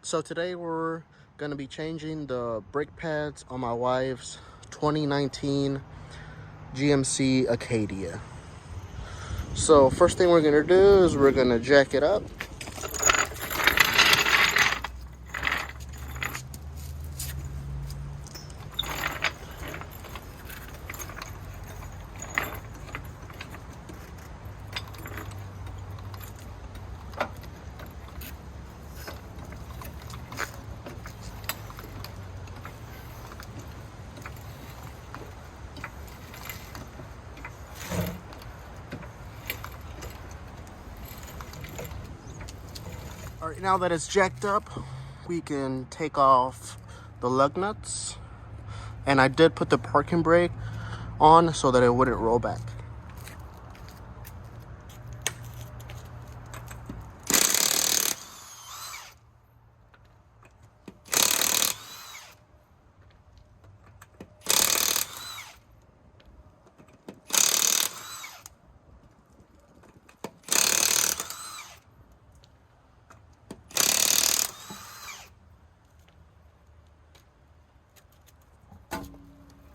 So today we're going to be changing the brake pads on my wife's 2019 GMC Acadia. So first thing we're going to do is we're going to jack it up. All right, now that it's jacked up, we can take off the lug nuts. And I did put the parking brake on so that it wouldn't roll back.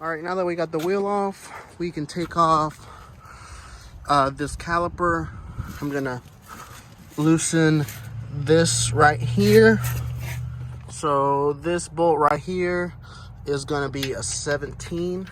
All right, now that we got the wheel off, we can take off this caliper. I'm gonna loosen this right here. So this bolt right here is gonna be a 17.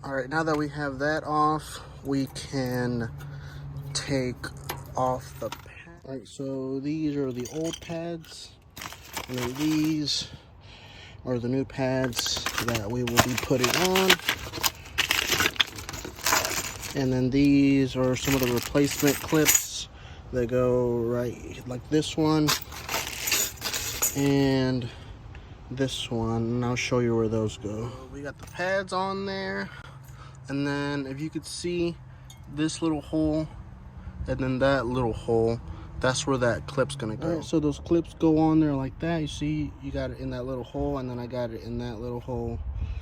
All right, now that we have that off, we can take off the pad. All right, so these are the old pads, and then these are the new pads that we will be putting on. And then these are some of the replacement clips that go right like this one and this one, and I'll show you where those go. We got the pads on there. And then if you could see this little hole and then that little hole, that's where that clip's gonna go. All right, so those clips go on there like that. You see, you got it in that little hole, and then I got it in that little hole.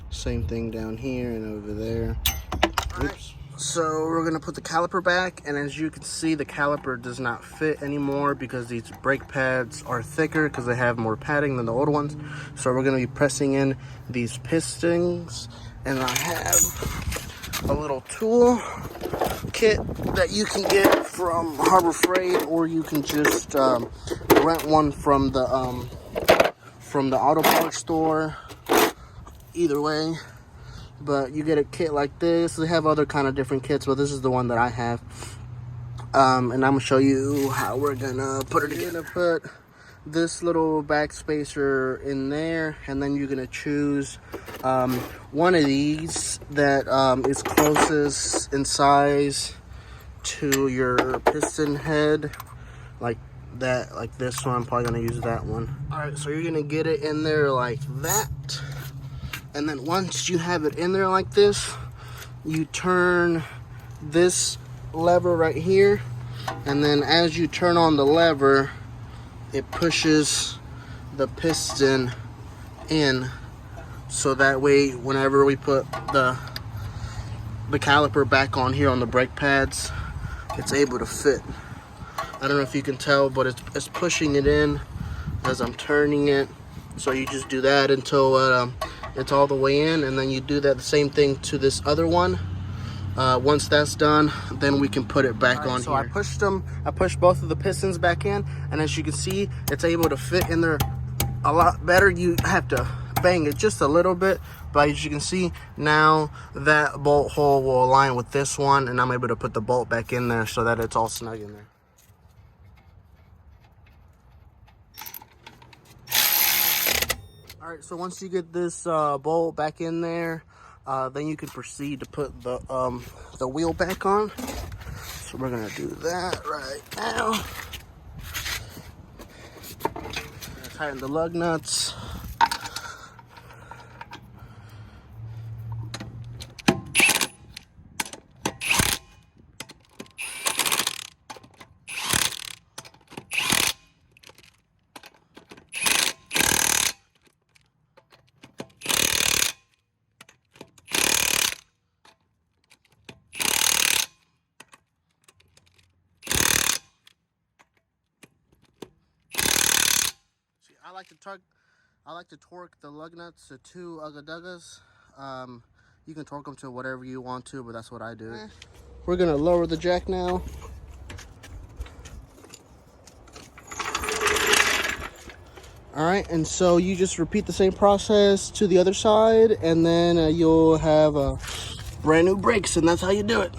Same thing down here and over there. Oops. Right, so we're gonna put the caliper back, and as you can see, the caliper does not fit anymore because these brake pads are thicker because they have more padding than the old ones. So we're gonna be pressing in these pistons, and I have a little tool kit that you can get from Harbor Freight, or you can just rent one from the auto parts store. Either way, but you get a kit like this. They have other kind of different kits, but this is the one that I have. And I'm gonna show you how we're gonna put it together. Put this little back spacer in there, and then you're gonna choose one of these that is closest in size to your piston head, like that, like this one. I'm probably gonna use that one. All right, so you're gonna get it in there like that, and then once you have it in there like this, you turn this lever right here, and then as you turn on the lever, it pushes the piston in, so that way whenever we put the caliper back on here on the brake pads, it's able to fit. I don't know if you can tell, but it's pushing it in as I'm turning it. So you just do that until it's all the way in, and then you do that the same thing to this other one. Once that's done, then we can put it back on here. So I pushed both of the pistons back in, and as you can see, it's able to fit in there a lot better. You have to bang it just a little bit, but as you can see, now that bolt hole will align with this one, and I'm able to put the bolt back in there so that it's all snug in there. All right, so once you get this bolt back in there, then you can proceed to put the wheel back on. So we're gonna do that right now. Tighten the lug nuts. I like to torque the lug nuts to 2 ugga duggas. You can torque them to whatever you want to, but that's what I do. We're gonna lower the jack now. All right, and so you just repeat the same process to the other side, and then you'll have brand new brakes, and that's how you do it.